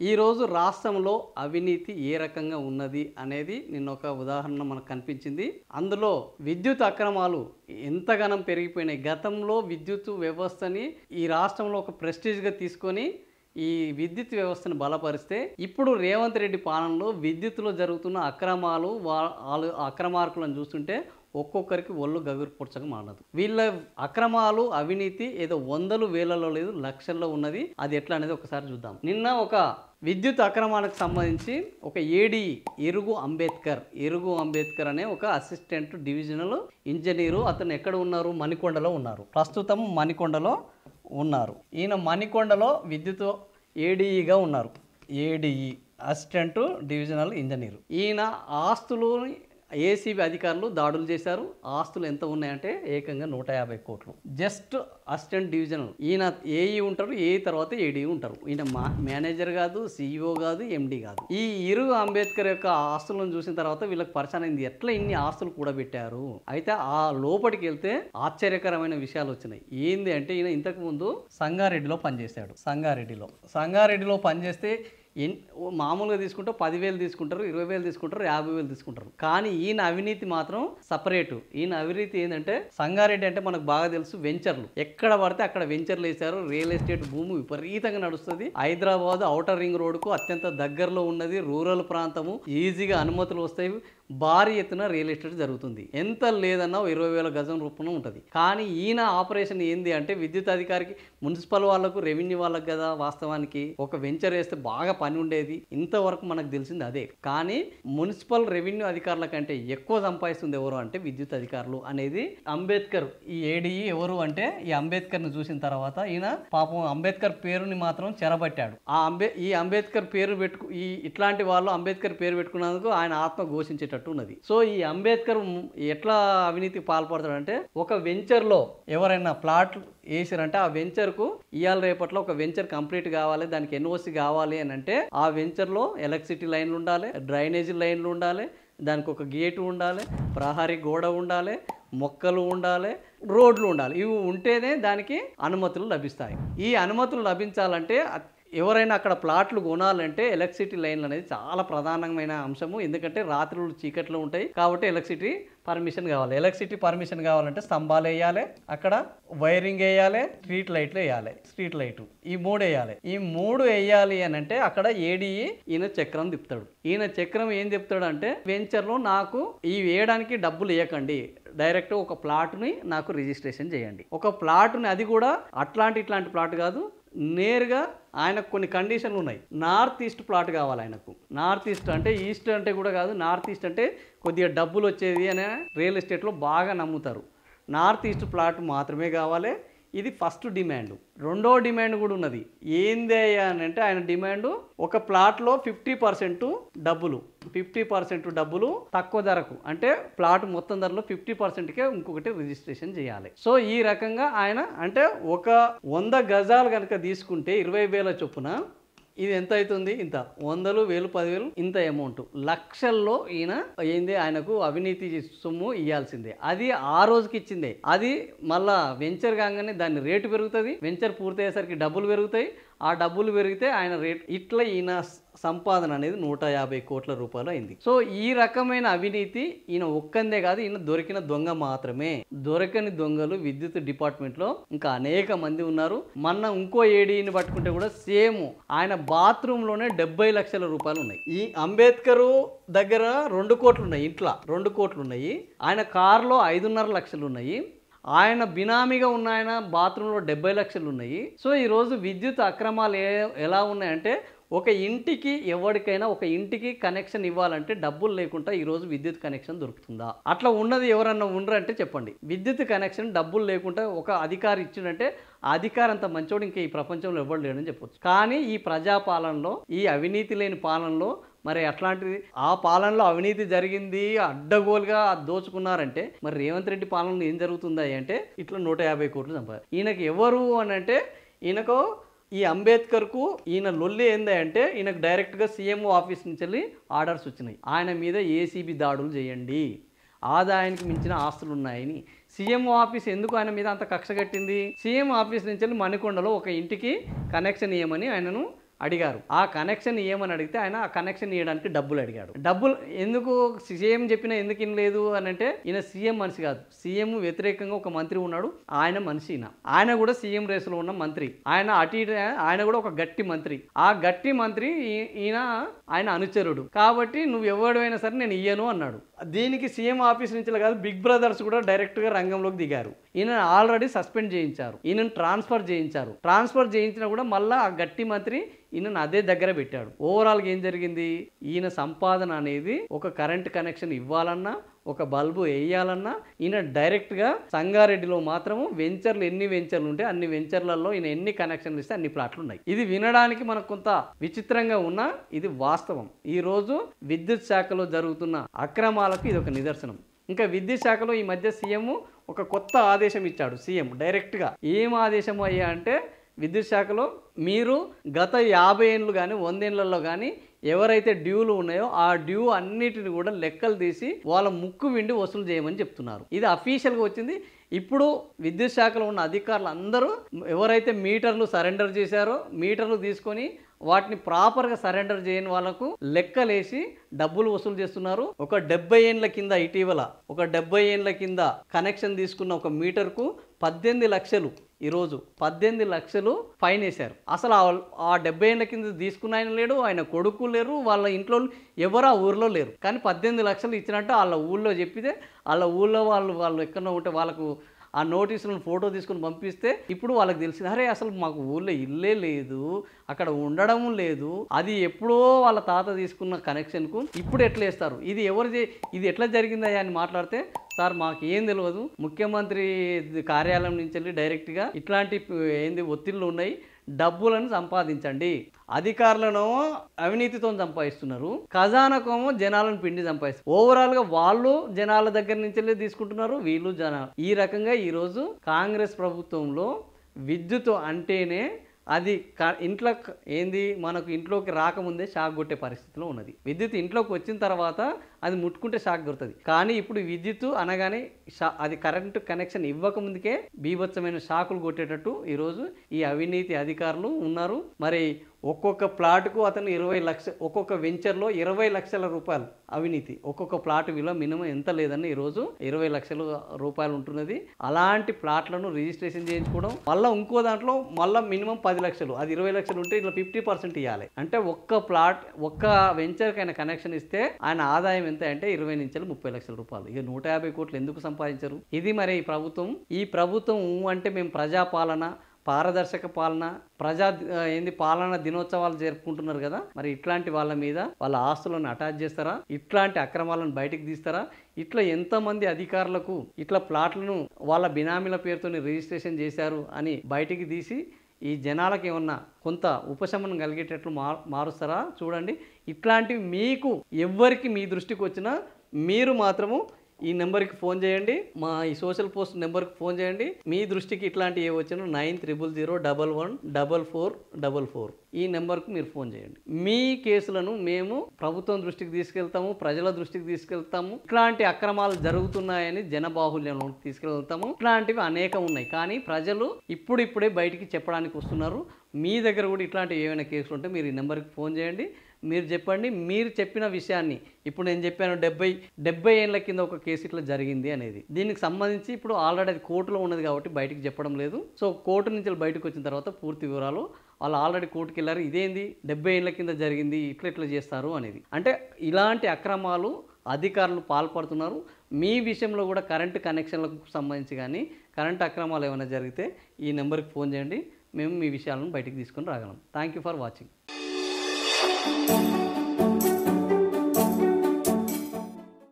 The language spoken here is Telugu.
ఈరోజు రాష్ట్రంలో అవినీతి ఏ రకంగా ఉన్నది అనేది నిన్న ఒక ఉదాహరణ మనకు కనిపించింది. అందులో విద్యుత్ అక్రమాలు ఎంతగానం పెరిగిపోయినాయి. గతంలో విద్యుత్ వ్యవస్థని ఈ రాష్ట్రంలో ఒక ప్రెస్టీజ్గా తీసుకొని ఈ విద్యుత్ వ్యవస్థను బలపరిస్తే, ఇప్పుడు రేవంత్ రెడ్డి పాలనలో విద్యుత్తులో జరుగుతున్న అక్రమాలు వాళ్ళు అక్రమార్కులను చూస్తుంటే ఒక్కొక్కరికి ఒళ్ళు గగురు పొడ్చక మానదు. వీళ్ళ అక్రమాలు అవినీతి ఏదో వందలు వేలలో లేదు, లక్షల్లో ఉన్నది. అది ఎట్లా అనేది ఒకసారి చూద్దాం. నిన్న ఒక విద్యుత్ అక్రమాలకు సంబంధించి ఒక ఏడి ఎరుగు అంబేద్కర్ అనే ఒక అసిస్టెంట్ డివిజనల్ ఇంజనీరు, అతను ఎక్కడ ఉన్నారు? మణికొండలో ఉన్నారు. ప్రస్తుతం మణికొండలో ఉన్నారు. ఈయన మణికొండలో విద్యుత్ ఏడీఈగా ఉన్నారు. ADE assistant divisional engineer. ఈయన ఆస్తులు ఏసీబీ అధికారులు దాడులు చేశారు. ఆస్తులు ఎంత ఉన్నాయంటే ఏకంగా 150 కోట్లు. Just assistant divisional. ఈయన ఏఈ ఉంటారు, ఏఈ తర్వాత ఏడీ ఉంటారు. ఈయన మేనేజర్ కాదు, సీఈఓ కాదు, ఎండీ కాదు. ఈ ఇరుగు అంబేద్కర్ యొక్క ఆస్తులను చూసిన తర్వాత వీళ్ళకి పరిచయం అయింది, ఎట్లా ఇన్ని ఆస్తులు కూడా పెట్టారు. అయితే ఆ లోపలికి వెళ్తే ఆశ్చర్యకరమైన విషయాలు వచ్చినాయి. ఏంది అంటే, ఈయన ఇంతకు ముందు సంగారెడ్డిలో పనిచేశాడు. సంగారెడ్డిలో పనిచేస్తే మామూలుగా తీసుకుంటే 10,000 తీసుకుంటారు, 20,000 తీసుకుంటారు, 50,000 తీసుకుంటారు. కానీ ఈయన అవినీతి మాత్రం సపరేటు. ఈయన అవినీతి ఏంటంటే, సంగారెడ్డి అంటే మనకు బాగా తెలుసు, వెంచర్లు. ఎక్కడ పడితే అక్కడ వెంచర్లు వేశారు. రియల్ ఎస్టేట్ భూమి విపరీతంగా నడుస్తుంది. హైదరాబాద్ ఔటర్ రింగ్ రోడ్డుకు అత్యంత దగ్గరలో ఉన్నది, రూరల్ ప్రాంతము, ఈజీగా అనుమతులు వస్తాయి. భారీ ఎత్తున రియల్ ఎస్టేట్ జరుగుతుంది. ఎంత లేదన్నా 20,000 గజం రూపంలో ఉంటుంది. కానీ ఈయన ఆపరేషన్ ఏంది అంటే, విద్యుత్ అధికారికి, మున్సిపల్ వాళ్ళకు, రెవెన్యూ వాళ్ళకు కదా వాస్తవానికి ఒక వెంచర్ వేస్తే బాగా పని ఉండేది. ఇంతవరకు మనకు తెలిసింది అదే. కానీ మున్సిపల్ రెవెన్యూ అధికారుల కంటే ఎక్కువ సంపాదిస్తుంది ఎవరు అంటే విద్యుత్ అధికారులు అనేది అంబేద్కర్. ఈ ఏడీఈ ఎవరు అంటే, ఈ అంబేద్కర్ని చూసిన తర్వాత ఈయన పాపం అంబేద్కర్ పేరుని మాత్రం చెరబట్టాడు. ఈ అంబేద్కర్ పేరు ఇట్లాంటి వాళ్ళు అంబేద్కర్ పేరు పెట్టుకున్నందుకు ఆయన ఆత్మ ఘోషించేటట్టు ఉన్నది. సో ఈ అంబేద్కర్ ఎట్లా అవినీతికి పాల్పడతాడంటే, ఒక వెంచర్లో ఎవరైనా ప్లాట్ వేసారంటే ఆ వెంచర్కు ఇవాళ రేపట్లో ఒక వెంచర్ కంప్లీట్ కావాలి, దానికి ఎన్ఓసి కావాలి అని అంటే ఆ వెంచర్లో ఎలక్ట్రిసిటీ లైన్లు ఉండాలి, డ్రైనేజీ లైన్లు ఉండాలి, దానికి ఒక గేటు ఉండాలి, ప్రహరీ గోడ ఉండాలి, మొక్కలు ఉండాలి, రోడ్లు ఉండాలి. ఇవి ఉంటేనే దానికి అనుమతులు లభిస్తాయి. ఈ అనుమతులు లభించాలంటే ఎవరైనా అక్కడ ప్లాట్లు కొనాలంటే ఎలక్ట్రిసిటీ లైన్లు అనేది చాలా ప్రధానమైన అంశము. ఎందుకంటే రాత్రులు చీకట్లో ఉంటాయి కాబట్టి ఎలక్ట్రిసిటీ పర్మిషన్ కావాలి. ఎలక్ట్రిసిటీ పర్మిషన్ కావాలంటే స్తంభాలు వేయాలి, అక్కడ వైరింగ్ వేయాలి, స్ట్రీట్ లైట్లు వేయాలి, స్ట్రీట్ లైట్ ఈ 3 వేయాలి. ఈ 3 వేయాలి అని అంటే అక్కడ ఏడీఈ ఈయన చక్రం తిప్పుతాడు. ఈయన చక్రం ఏం చెప్తాడు అంటే, వెంచర్లో నాకు ఈ వేయడానికి డబ్బులు ఇవ్వకండి, డైరెక్ట్ ఒక ప్లాట్ని నాకు రిజిస్ట్రేషన్ చేయండి. ఒక ప్లాట్ని, అది కూడా ఇట్లాంటి ప్లాట్ కాదు, నేరుగా ఆయనకు కొన్ని కండిషన్లు ఉన్నాయి. నార్త్ ఈస్ట్ ప్లాట్ కావాలి ఆయనకు. నార్త్ ఈస్ట్ అంటే ఈస్ట్ అంటే కూడా కాదు, నార్త్ ఈస్ట్ అంటే కొద్దిగా డబ్బులు వచ్చేది అని రియల్ ఎస్టేట్లో బాగా నమ్ముతారు. నార్త్ ఈస్ట్ ప్లాట్ మాత్రమే కావాలి. ఇది ఫస్ట్ డిమాండ్. రెండో డిమాండ్ కూడా ఉన్నది. ఏంది అని అంటే, ఆయన డిమాండ్ ఒక ప్లాట్లో 50% డబ్బులు తక్కువ ధరకు, అంటే ప్లాట్ మొత్తం ధరలో 50%కే ఇంకొకటి రిజిస్ట్రేషన్ చేయాలి. సో ఈ రకంగా ఆయన అంటే ఒక 100 గజాలు కనుక తీసుకుంటే 20,000 చొప్పున ఇది ఎంత అవుతుంది? ఇంత 100,000, 1000, 10,000 ఇంత అమౌంట్ లక్షల్లో ఈయన ఏంది ఆయనకు అవినీతి సొమ్ము ఇవ్వాల్సిందే. అది ఆ రోజుకి ఇచ్చిందే. అది మళ్ళా వెంచర్ కాగానే దాని రేటు పెరుగుతుంది. వెంచర్ పూర్తయ్యేసరికి డబ్బులు పెరుగుతాయి. ఆ డబ్బులు పెరిగితే ఆయన రేట్, ఇట్లా ఈయన సంపాదన అనేది 150 కోట్ల రూపాయలు అయింది. సో ఈ రకమైన అవినీతి ఈయన ఒక్కందే కాదు, ఈయన దొరికిన దొంగ మాత్రమే. దొరకని దొంగలు విద్యుత్ డిపార్ట్మెంట్లో ఇంకా అనేక మంది ఉన్నారు. మొన్న ఇంకో ఏడీని పట్టుకుంటే కూడా సేమ్ ఆయన బాత్రూంలోనే 70 లక్షల రూపాయలు ఉన్నాయి. ఈ అంబేద్కర్ దగ్గర 2 కోట్లు ఉన్నాయి, ఇంట్లో 2 కోట్లు ఉన్నాయి. ఆయన కారులో 5.5 లక్షలు ఉన్నాయి. ఆయన బినామీగా ఉన్న ఆయన బాత్రూంలో 70 లక్షలు ఉన్నాయి. సో ఈరోజు విద్యుత్ అక్రమాలు ఎలా ఉన్నాయంటే, ఒక ఇంటికి ఎవరికైనా ఒక ఇంటికి కనెక్షన్ ఇవ్వాలంటే డబ్బులు లేకుండా ఈరోజు విద్యుత్ కనెక్షన్ దొరుకుతుందా? అట్లా ఉన్నది ఎవరన్నా ఉండరంటే చెప్పండి. విద్యుత్ కనెక్షన్ డబ్బులు లేకుండా ఒక అధికారి ఇచ్చిందంటే ఆ అధికారి అంత మంచోడు ఇంకా ఈ ప్రపంచంలో ఎవరు లేడని చెప్పొచ్చు. కానీ ఈ ప్రజాపాలనలో, ఈ అవినీతి లేని పాలనలో మరి అట్లాంటిది, ఆ పాలనలో అవినీతి జరిగింది, అడ్డగోలుగా దోచుకున్నారంటే మరి రేవంత్ రెడ్డి పాలనలో ఏం జరుగుతుందా అంటే ఇట్లా 150 కోట్లు సంపాదించారు. ఈయనకు ఎవరు అని అంటే, ఈయనకు ఈ అంబేద్కర్కు ఈయన లొల్లి ఏందంటే, ఈయనకు డైరెక్ట్గా సీఎంఓ ఆఫీస్ నుంచి వెళ్ళి ఆర్డర్స్ వచ్చినాయి, ఆయన మీద ఏసీబీ దాడులు చేయండి, ఆదాయానికి మించిన ఆస్తులు ఉన్నాయని. సీఎంఓ ఆఫీస్ ఎందుకు ఆయన మీద అంత కక్ష కట్టింది? సీఎం ఆఫీస్ నుంచి వెళ్ళి మణికొండలో ఒక ఇంటికి కనెక్షన్ ఇవ్వమని ఆయనను అడిగారు. ఆ కనెక్షన్ ఇవ్వమని అడిగితే ఆయన ఆ కనెక్షన్ ఇవ్వడానికి డబ్బులు అడిగాడు. డబ్బులు ఎందుకు సీఎం చెప్పినా ఎందుకు ఇనలేదు అని అంటే ఈయన సీఎం మనిషి కాదు. సీఎం వ్యతిరేకంగా ఒక మంత్రి ఉన్నాడు, ఆయన మనిషి ఈయన. ఆయన కూడా సీఎం రేసులో ఉన్న మంత్రి. ఆయన అటు ఇటు ఆయన కూడా ఒక గట్టి మంత్రి. ఆ గట్టి మంత్రి ఆయన అనుచరుడు కాబట్టి నువ్వు ఎవడైనా సరే నేను ఇయ్యను అన్నాడు. దీనికి సీఎం ఆఫీస్ నుంచి కాదు, బిగ్ బ్రదర్స్ కూడా డైరెక్ట్గా రంగంలోకి దిగారు. ఈయన ఆల్రెడీ సస్పెండ్ చేయించారు, ఈయనను ట్రాన్స్ఫర్ చేయించినా కూడా మళ్ళీ ఆ గట్టి మంత్రి ఈయనను అదే దగ్గర పెట్టాడు. ఓవరాల్గా ఏం జరిగింది, ఈయన సంపాదన అనేది ఒక కరెంట్ కనెక్షన్ ఇవ్వాలన్నా ఒక బల్బు వేయాలన్నా ఈయన డైరెక్ట్గా సంగారెడ్డిలో మాత్రము ఎన్ని వెంచర్లు ఉంటే అన్ని వెంచర్లలో ఈయన ఎన్ని కనెక్షన్లు ఇస్తే అన్ని ప్లాట్లు ఉన్నాయి. ఇది వినడానికి మనకు కొంత విచిత్రంగా ఉన్నా ఇది వాస్తవం. ఈరోజు విద్యుత్ శాఖలో జరుగుతున్న అక్రమాలకు ఇది ఒక నిదర్శనం. ఇంకా విద్యుత్ శాఖలో ఈ మధ్య సీఎం ఒక కొత్త ఆదేశం ఇచ్చాడు. సీఎం డైరెక్ట్గా ఏం ఆదేశం అయ్యా అంటే, విద్యుత్ శాఖలో మీరు గత 50 ఏళ్ళు కానీ 100 ఏళ్లలో కానీ ఎవరైతే డ్యూలు ఉన్నాయో ఆ డ్యూ అన్నిటిని కూడా లెక్కలు తీసి వాళ్ళ ముక్కు విండి వసూలు చేయమని చెప్తున్నారు. ఇది అఫీషియల్గా వచ్చింది. ఇప్పుడు విద్యుత్ శాఖలో ఉన్న అధికారులు అందరూ ఎవరైతే మీటర్లు సరెండర్ చేశారో మీటర్లు తీసుకొని వాటిని ప్రాపర్గా సరెండర్ చేయని వాళ్ళకు లెక్కలేసి డబ్బులు వసూలు చేస్తున్నారు. ఒక 70 ఏళ్ళ కింద ఇటీవల 70 ఏళ్ళ కింద కనెక్షన్ తీసుకున్న ఒక మీటర్కు 18 లక్షలు, ఈరోజు 18 లక్షలు ఫైన్ వేశారు. అసలు ఆ 70 ఏళ్ళ కింద తీసుకున్న ఆయన లేడు, ఆయన కొడుకు లేరు, వాళ్ళ ఇంట్లో ఎవరు ఆ ఊర్లో లేరు. కానీ 18 లక్షలు ఇచ్చినట్టు వాళ్ళ ఊళ్ళో చెప్పితే వాళ్ళ ఊళ్ళో వాళ్ళు ఎక్కడో ఉంటే వాళ్ళకు ఆ నోటీసులను ఫోటో తీసుకుని పంపిస్తే ఇప్పుడు వాళ్ళకి తెలిసింది, అరే అసలు మాకు ఊళ్ళో ఇల్లే లేదు, అక్కడ ఉండడం లేదు, అది ఎప్పుడో వాళ్ళ తాత తీసుకున్న కనెక్షన్కు ఇప్పుడు ఎట్లా వేస్తారు, ఇది ఎట్లా జరిగిందా అని మాట్లాడితే, సార్ మాకు ఏం తెలియదు, ముఖ్యమంత్రి కార్యాలయం నుంచి వెళ్ళి డైరెక్ట్గా ఇట్లాంటి ఒత్తిళ్ళు ఉన్నాయి, డబ్బులను సంపాదించండి. అధికారులను అవినీతితో సంపాదిస్తున్నారు, ఖజానాకేమో జనాలను పిండి సంపాదిస్తారు. ఓవరాల్గా వాళ్ళు జనాల దగ్గర నుంచి తీసుకుంటున్నారు, వీళ్ళు జనాలు. ఈ రకంగా ఈరోజు కాంగ్రెస్ ప్రభుత్వంలో విద్యుత్ అంటేనే అది ఇంట్లో మనకు ఇంట్లోకి రాకముందే షాక్ కొట్టే పరిస్థితిలో ఉన్నది. విద్యుత్ ఇంట్లోకి వచ్చిన తర్వాత అది ముట్టుకుంటే షాక్ కొడుతుంది. కానీ ఇప్పుడు విద్యుత్ అనగానే అది కరెంటు కనెక్షన్ ఇవ్వకముందుకే బీభత్సమైన షాకులు కొట్టేటట్టు ఈరోజు ఈ అవినీతి అధికారులు ఉన్నారు. మరి ఒక్కొక్క ప్లాట్కు అతను 20 లక్షలు, ఒక్కొక్క వెంచర్లో 20 లక్షల రూపాయలు అవినీతి. ఒక్కొక్క ప్లాట్ విలువ మినిమం ఎంత లేదని ఈరోజు 20 లక్షల రూపాయలు ఉంటున్నది. అలాంటి ప్లాట్లను రిజిస్ట్రేషన్ చేయించుకోవడం, మళ్ళీ ఇంకో దాంట్లో మళ్ళీ మినిమం 10 లక్షలు, అది 20 లక్షలు ఉంటే ఇట్లా 50% ఇవ్వాలి. అంటే ఒక్క వెంచర్కి ఆయన కనెక్షన్ ఇస్తే ఆయన ఆదాయం ఎంత అంటే 20 నుంచి 30 లక్షల రూపాయలు. ఇక 150 కోట్లు ఎందుకు సంపాదించరు? ఇది మరి ఈ ప్రభుత్వం అంటే మేము ప్రజాపాలన, పారదర్శక పాలన, పాలన దినోత్సవాలు జరుపుకుంటున్నారు కదా, మరి ఇట్లాంటి వాళ్ళ మీద వాళ్ళ ఆస్తులను అటాచ్ చేస్తారా? ఇట్లాంటి అక్రమాలను బయటకు తీస్తారా? ఇట్లా ఎంతమంది అధికారులకు ఇట్లా ప్లాట్లను వాళ్ళ బినామీల పేరుతో రిజిస్ట్రేషన్ చేశారు అని బయటికి తీసి ఈ జనాలకు ఏమన్నా కొంత ఉపశమనం కలిగేటట్లు మారుస్తారా? చూడండి, ఇట్లాంటివి మీకు ఎవ్వరికి మీ దృష్టికి వచ్చినా మీరు మాత్రము ఈ నెంబర్కి ఫోన్ చేయండి, మా ఈ సోషల్ పోస్ట్ నెంబర్కి ఫోన్ చేయండి. మీ దృష్టికి ఇట్లాంటివి ఏ వచ్చినా 9000114444 ఈ నెంబర్కు మీరు ఫోన్ చేయండి. మీ కేసులను మేము ప్రభుత్వం దృష్టికి తీసుకెళ్తాము, ప్రజల దృష్టికి తీసుకెళ్తాము. ఇట్లాంటి అక్రమాలు జరుగుతున్నాయని జనబాహుల్యంలో తీసుకెళ్తాము. ఇట్లాంటివి అనేకం ఉన్నాయి, కానీ ప్రజలు ఇప్పుడిప్పుడే బయటికి చెప్పడానికి వస్తున్నారు. మీ దగ్గర కూడా ఇట్లాంటివి ఏమైనా కేసులు ఉంటే మీరు ఈ నెంబర్కి ఫోన్ చేయండి, మీరు చెప్పండి. మీరు చెప్పిన విషయాన్ని ఇప్పుడు నేను చెప్పాను, 70 ఏళ్ళ కింద ఒక కేసు ఇట్లా జరిగింది అనేది. దీనికి సంబంధించి ఇప్పుడు ఆల్రెడీ అది కోర్టులో ఉన్నది కాబట్టి బయటికి చెప్పడం లేదు. సో కోర్టు నుంచి బయటకు వచ్చిన తర్వాత పూర్తి వివరాలు వాళ్ళు ఆల్రెడీ కోర్టుకి వెళ్ళారు. ఇదేంది 70 ఏళ్ళ కింద జరిగింది, ఇట్లా చేస్తారు అనేది. అంటే ఇలాంటి అక్రమాలు అధికారులు పాల్పడుతున్నారు. మీ విషయంలో కూడా కరెంటు కనెక్షన్లకు సంబంధించి కానీ కరెంటు అక్రమాలు ఏమైనా జరిగితే ఈ నెంబర్కి ఫోన్ చేయండి, మేము మీ విషయాలను బయటికి తీసుకొని రాగలం. Thank you for watching.